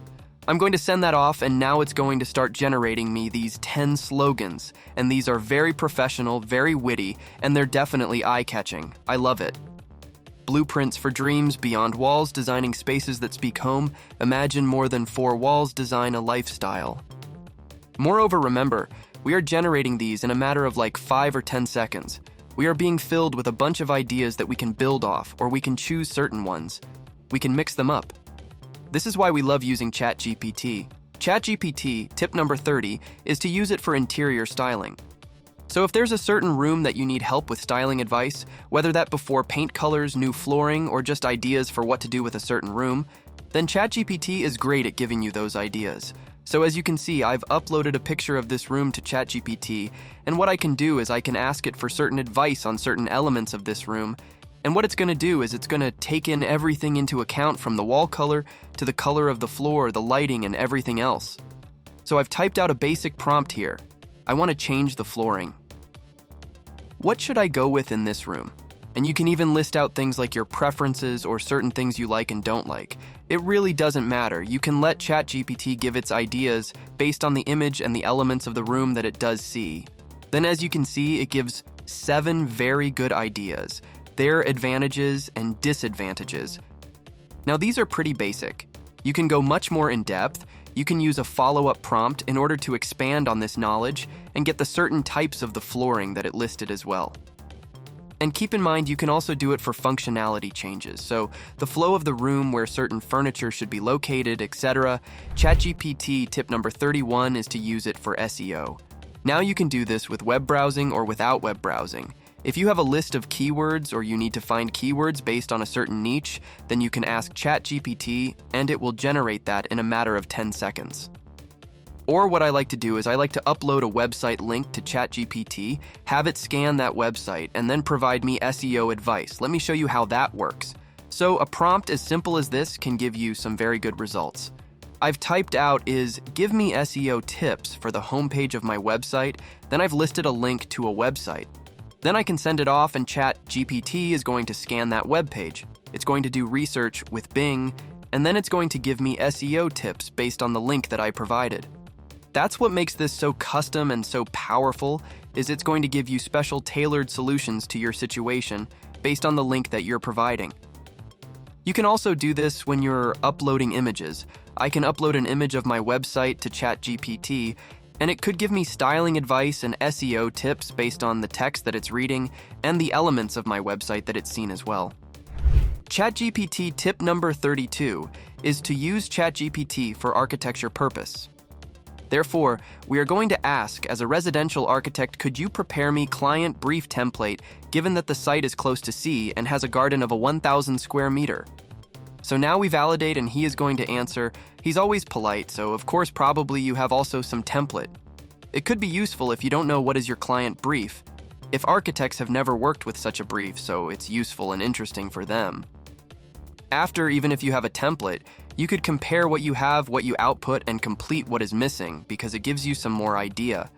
S1: I'm going to send that off and now it's going to start generating me these 10 slogans, and these are very professional, very witty, and they're definitely eye-catching. I love it. Blueprints for dreams, beyond walls, designing spaces that speak home, imagine more than 4 walls, design a lifestyle. Moreover, remember, we are generating these in a matter of like 5 or 10 seconds. We are being filled with a bunch of ideas that we can build off, or we can choose certain ones. We can mix them up. This is why we love using ChatGPT. ChatGPT, tip number 30, is to use it for interior styling. So if there's a certain room that you need help with styling advice, whether that before paint colors, new flooring, or just ideas for what to do with a certain room, then ChatGPT is great at giving you those ideas. So as you can see, I've uploaded a picture of this room to ChatGPT, and what I can do is I can ask it for certain advice on certain elements of this room, And what it's going to do is it's going to take in everything into account from the wall color to the color of the floor, the lighting, and everything else. So I've typed out a basic prompt here. I want to change the flooring. What should I go with in this room? And you can even list out things like your preferences or certain things you like and don't like. It really doesn't matter. You can let ChatGPT give its ideas based on the image and the elements of the room that it does see. Then as you can see, it gives 7 very good ideas, their advantages and disadvantages. Now these are pretty basic. You can go much more in depth. You can use a follow-up prompt in order to expand on this knowledge and get the certain types of the flooring that it listed as well. And keep in mind, you can also do it for functionality changes. So the flow of the room, where certain furniture should be located, etc. ChatGPT tip number 31 is to use it for SEO. Now you can do this with web browsing or without web browsing. If you have a list of keywords or you need to find keywords based on a certain niche, then you can ask ChatGPT and it will generate that in a matter of 10 seconds. Or what I like to do is I like to upload a website link to ChatGPT, have it scan that website, and then provide me SEO advice. Let me show you how that works. So a prompt as simple as this can give you some very good results. I've typed out is give me SEO tips for the homepage of my website, then I've listed a link to a website. Then I can send it off and ChatGPT is going to scan that web page. It's going to do research with Bing, and then it's going to give me SEO tips based on the link that I provided. That's what makes this so custom and so powerful, is it's going to give you special tailored solutions to your situation based on the link that you're providing. You can also do this when you're uploading images. I can upload an image of my website to ChatGPT, and it could give me styling advice and SEO tips based on the text that it's reading and the elements of my website that it's seen as well. ChatGPT tip number 32 is to use ChatGPT for architecture purpose. Therefore, we are going to ask, as a residential architect, could you prepare me client brief template given that the site is close to sea and has a garden of a 1,000 square meter? So now we validate and he is going to answer. He's always polite, so of course probably you have also some template. It could be useful if you don't know what is your client brief. If architects have never worked with such a brief, so it's useful and interesting for them. After, even if you have a template, you could compare what you have, what you output, and complete what is missing because it gives you some more idea.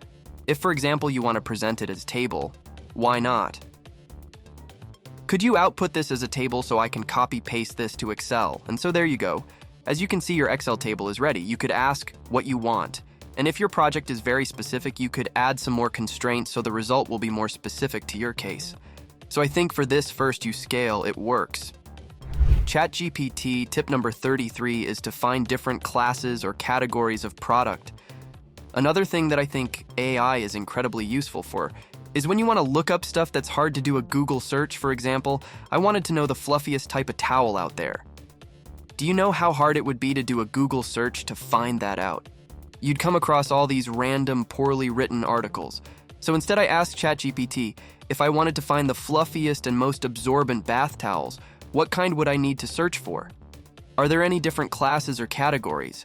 S1: If, for example, you want to present it as table, why not? Could you output this as a table so I can copy-paste this to Excel? And so there you go. As you can see, your Excel table is ready. You could ask what you want. And if your project is very specific, you could add some more constraints so the result will be more specific to your case. So I think for this first you scale, it works. ChatGPT tip number 33 is to find different classes or categories of product. Another thing that I think AI is incredibly useful for is when you want to look up stuff that's hard to do a Google search, for example. I wanted to know the fluffiest type of towel out there. Do you know how hard it would be to do a Google search to find that out? You'd come across all these random, poorly written articles. So instead I asked ChatGPT if I wanted to find the fluffiest and most absorbent bath towels, what kind would I need to search for? Are there any different classes or categories?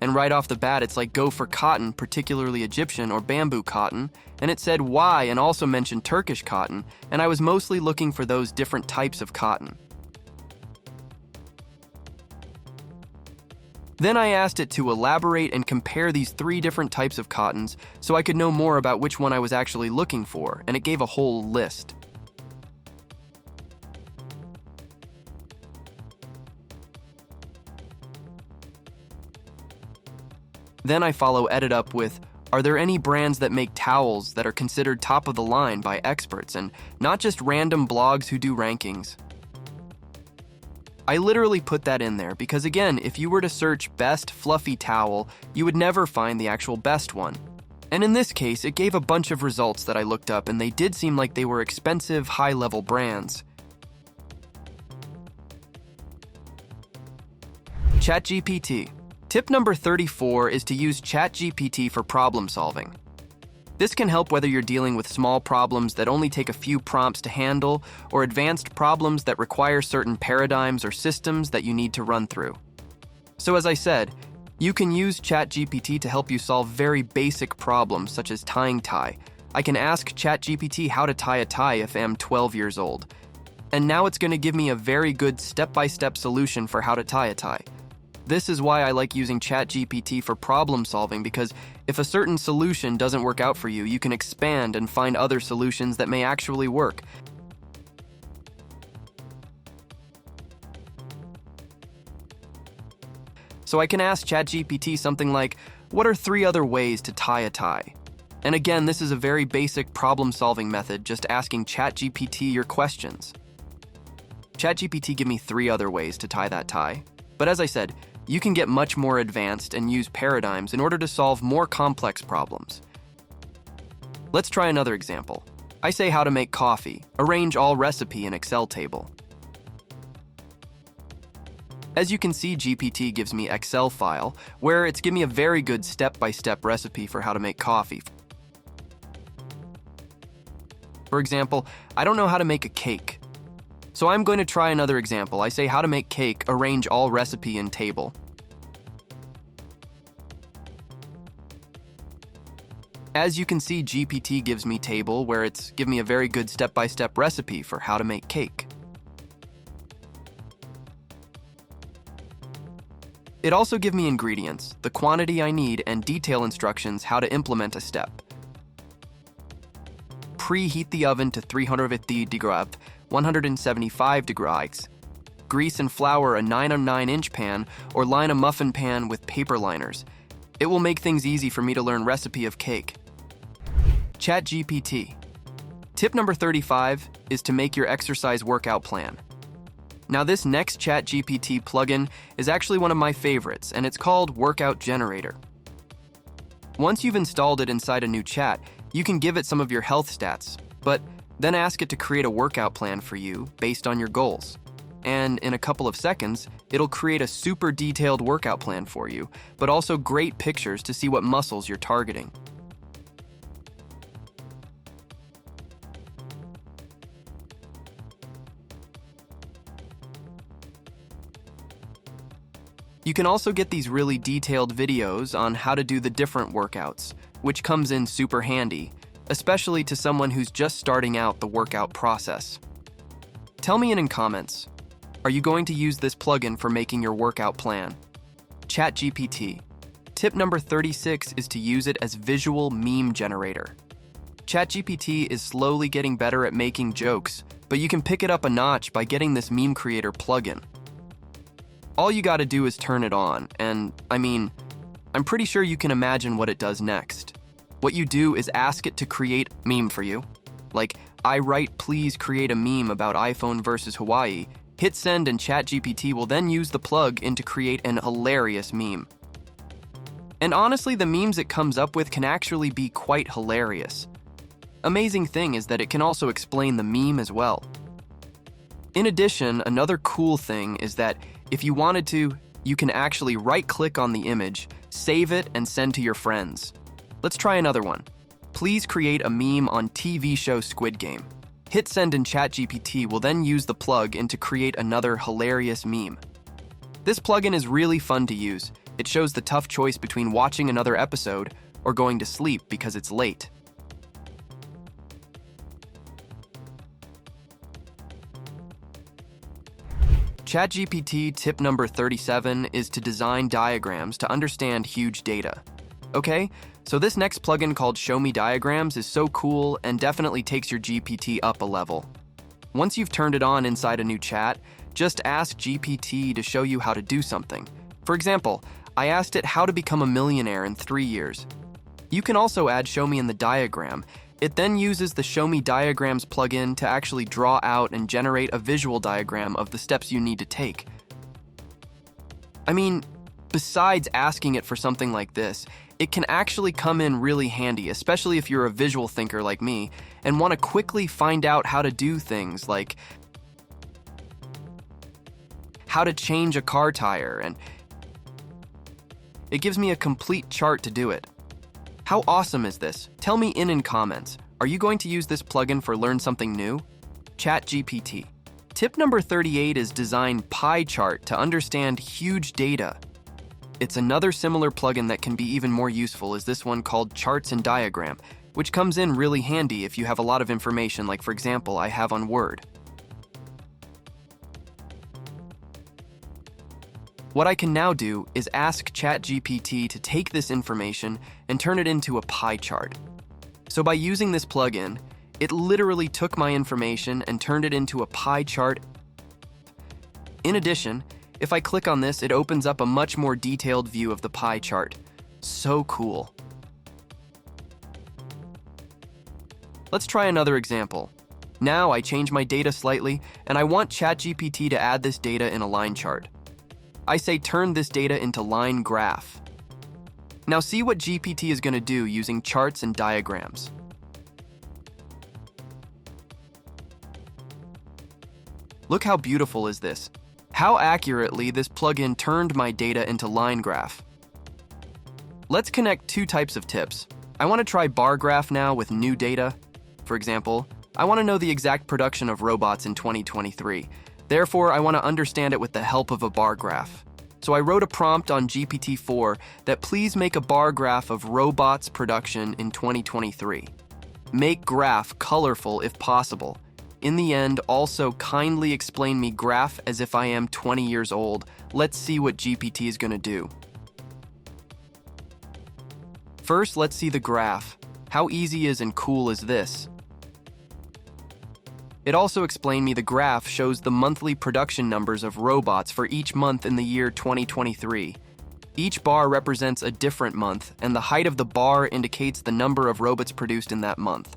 S1: And right off the bat, it's like go for cotton, particularly Egyptian or bamboo cotton, and it said why and also mentioned Turkish cotton, and I was mostly looking for those different types of cotton. Then I asked it to elaborate and compare these 3 different types of cottons so I could know more about which one I was actually looking for, and it gave a whole list. Then I follow edit up with, are there any brands that make towels that are considered top of the line by experts and not just random blogs who do rankings? I literally put that in there because, again, if you were to search best fluffy towel, you would never find the actual best one. And in this case, it gave a bunch of results that I looked up, and they did seem like they were expensive, high-level brands. ChatGPT. Tip number 34 is to use ChatGPT for problem solving. This can help whether you're dealing with small problems that only take a few prompts to handle or advanced problems that require certain paradigms or systems that you need to run through. So as I said, You can use ChatGPT to help you solve very basic problems such as tying tie. I can ask ChatGPT how to tie a tie if I'm 12 years old. And now it's going to give me a very good step-by-step solution for how to tie a tie. This is why I like using ChatGPT for problem solving, because if a certain solution doesn't work out for you, you can expand and find other solutions that may actually work. So I can ask ChatGPT something like, what are 3 other ways to tie a tie? And again, this is a very basic problem-solving method, just asking ChatGPT your questions. ChatGPT give me 3 other ways to tie that tie. But as I said, you can get much more advanced and use paradigms in order to solve more complex problems. Let's try another example. I say how to make coffee. Arrange all recipe in Excel table. As you can see, GPT gives me Excel file where it's given me a very good step-by-step recipe for how to make coffee. For example, I don't know how to make a cake. So I'm going to try another example. I say how to make cake, arrange all recipe in table. As you can see, GPT gives me table where it's given me a very good step-by-step recipe for how to make cake. It also gives me ingredients, the quantity I need, and detail instructions how to implement a step. Preheat the oven to 350 degrees, 175 degrees. Grease and flour a 9-on-9-inch pan or line a muffin pan with paper liners. It will make things easy for me to learn recipe of cake. ChatGPT. Tip number 35 is to make your exercise workout plan. Now this next ChatGPT plugin is actually one of my favorites, and it's called Workout Generator. Once you've installed it inside a new chat, you can give it some of your health stats, but then ask it to create a workout plan for you based on your goals. And in a couple of seconds, it'll create a super detailed workout plan for you, but also great pictures to see what muscles you're targeting. You can also get these really detailed videos on how to do the different workouts, which comes in super handy, especially to someone who's just starting out the workout process. Tell me in comments, are you going to use this plugin for making your workout plan? ChatGPT. Tip number 36 is to use it as visual meme generator. ChatGPT is slowly getting better at making jokes, but you can pick it up a notch by getting this meme creator plugin. All you gotta do is turn it on, and I'm pretty sure you can imagine what it does next. What you do is ask it to create a meme for you. Like, I write, please create a meme about iPhone versus Hawaii. Hit send and ChatGPT will then use the plug-in to create an hilarious meme. And honestly, the memes it comes up with can actually be quite hilarious. Amazing thing is that it can also explain the meme as well. In addition, another cool thing is that if you wanted to, you can actually right-click on the image, save it, and send to your friends. Let's try another one. Please create a meme on TV show Squid Game. Hit send and ChatGPT will then use the plug-in to create another hilarious meme. This plugin is really fun to use. It shows the tough choice between watching another episode or going to sleep because it's late. ChatGPT tip number 37 is to design diagrams to understand huge data. Okay, so this next plugin called Show Me Diagrams is so cool and definitely takes your GPT up a level. Once you've turned it on inside a new chat, just ask GPT to show you how to do something. For example, I asked it how to become a millionaire in 3 years. You can also add Show Me in the diagram. It then uses the Show Me Diagrams plugin to actually draw out and generate a visual diagram of the steps you need to take. Besides asking it for something like this, it can actually come in really handy, especially if you're a visual thinker like me and want to quickly find out how to do things like how to change a car tire, and it gives me a complete chart to do it. How awesome is this? Tell me in comments. Are you going to use this plugin for Learn Something New? ChatGPT. Tip number 38 is design pie chart to understand huge data. It's another similar plugin that can be even more useful is this one called Charts and Diagram, which comes in really handy if you have a lot of information, like for example, I have on Word. What I can now do is ask ChatGPT to take this information and turn it into a pie chart. So by using this plugin, it literally took my information and turned it into a pie chart. In addition, if I click on this, it opens up a much more detailed view of the pie chart. So cool. Let's try another example. Now I change my data slightly, and I want ChatGPT to add this data in a line chart. I say turn this data into line graph. Now see what GPT is going to do using charts and diagrams. Look how beautiful is this. How accurately this plugin turned my data into line graph. Let's connect two types of tips. I want to try bar graph now with new data. For example, I want to know the exact production of robots in 2023. Therefore, I want to understand it with the help of a bar graph. So I wrote a prompt on GPT-4 that please make a bar graph of robots production in 2023. Make graph colorful if possible. In the end, also kindly explain me graph as if I am 20 years old. Let's see what GPT is going to do. First, let's see the graph. How easy is and cool is this? It also explained me the graph shows the monthly production numbers of robots for each month in the year 2023. Each bar represents a different month, and the height of the bar indicates the number of robots produced in that month.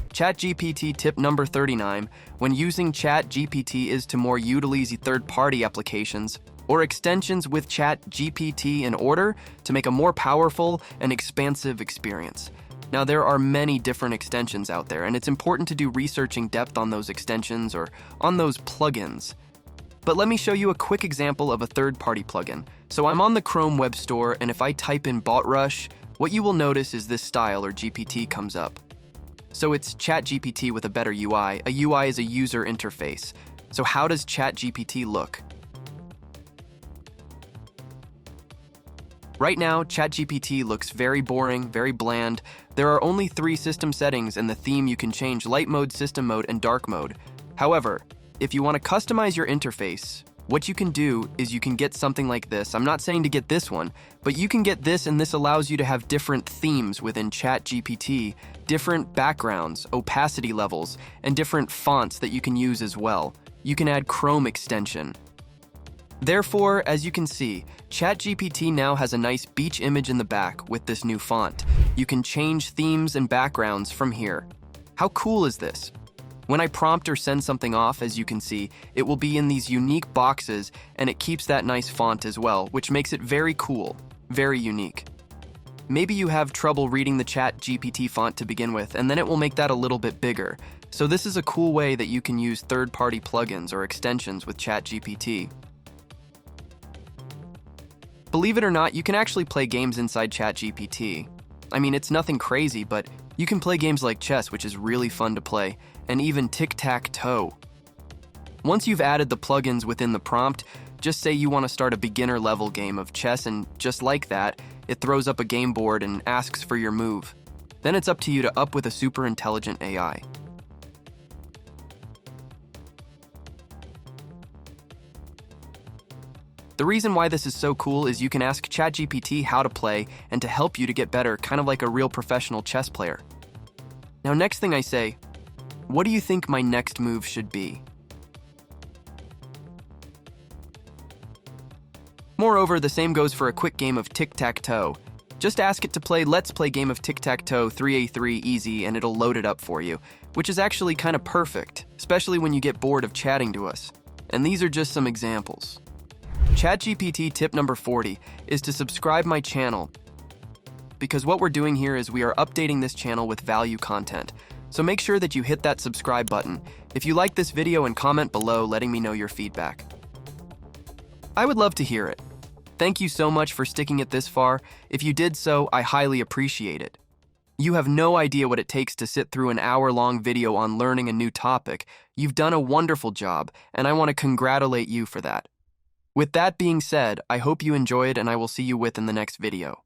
S1: ChatGPT tip number 39, when using ChatGPT is to more utilize third-party applications or extensions with ChatGPT in order to make a more powerful and expansive experience. Now, there are many different extensions out there, and it's important to do research in depth on those extensions or on those plugins. But let me show you a quick example of a third-party plugin. So I'm on the Chrome Web Store, and if I type in BotRush, what you will notice is this style or GPT comes up. So it's ChatGPT with a better UI. A UI is a user interface. So how does ChatGPT look? Right now, ChatGPT looks very boring, very bland. There are only 3 system settings and the theme you can change: light mode, system mode, and dark mode. However, if you want to customize your interface, what you can do is you can get something like this. I'm not saying to get this one, but you can get this, and this allows you to have different themes within ChatGPT, different backgrounds, opacity levels, and different fonts that you can use as well. You can add Chrome extension. Therefore, as you can see, ChatGPT now has a nice beach image in the back with this new font. You can change themes and backgrounds from here. How cool is this? When I prompt or send something off, as you can see, it will be in these unique boxes, and it keeps that nice font as well, which makes it very cool, very unique. Maybe you have trouble reading the ChatGPT font to begin with, and then it will make that a little bit bigger. So this is a cool way that you can use third-party plugins or extensions with ChatGPT. Believe it or not, you can actually play games inside ChatGPT. I mean, it's nothing crazy, but you can play games like chess, which is really fun to play, and even tic-tac-toe. Once you've added the plugins within the prompt, just say you want to start a beginner level game of chess, and just like that, it throws up a game board and asks for your move. Then it's up to you to up with a super intelligent AI. The reason why this is so cool is you can ask ChatGPT how to play and to help you to get better, kind of like a real professional chess player. Now, next thing I say, what do you think my next move should be? Moreover, the same goes for a quick game of tic-tac-toe. Just ask it to play Let's Play game of tic-tac-toe 3A3 easy, and it'll load it up for you, which is actually kind of perfect, especially when you get bored of chatting to us. And these are just some examples. ChatGPT tip number 40 is to subscribe my channel, because what we're doing here is we are updating this channel with value content. So make sure that you hit that subscribe button if you like this video, and comment below letting me know your feedback. I would love to hear it. Thank you so much for sticking it this far. If you did so, I highly appreciate it. You have no idea what it takes to sit through an hour-long video on learning a new topic. You've done a wonderful job, and I want to congratulate you for that. With that being said, I hope you enjoyed and I will see you in the next video.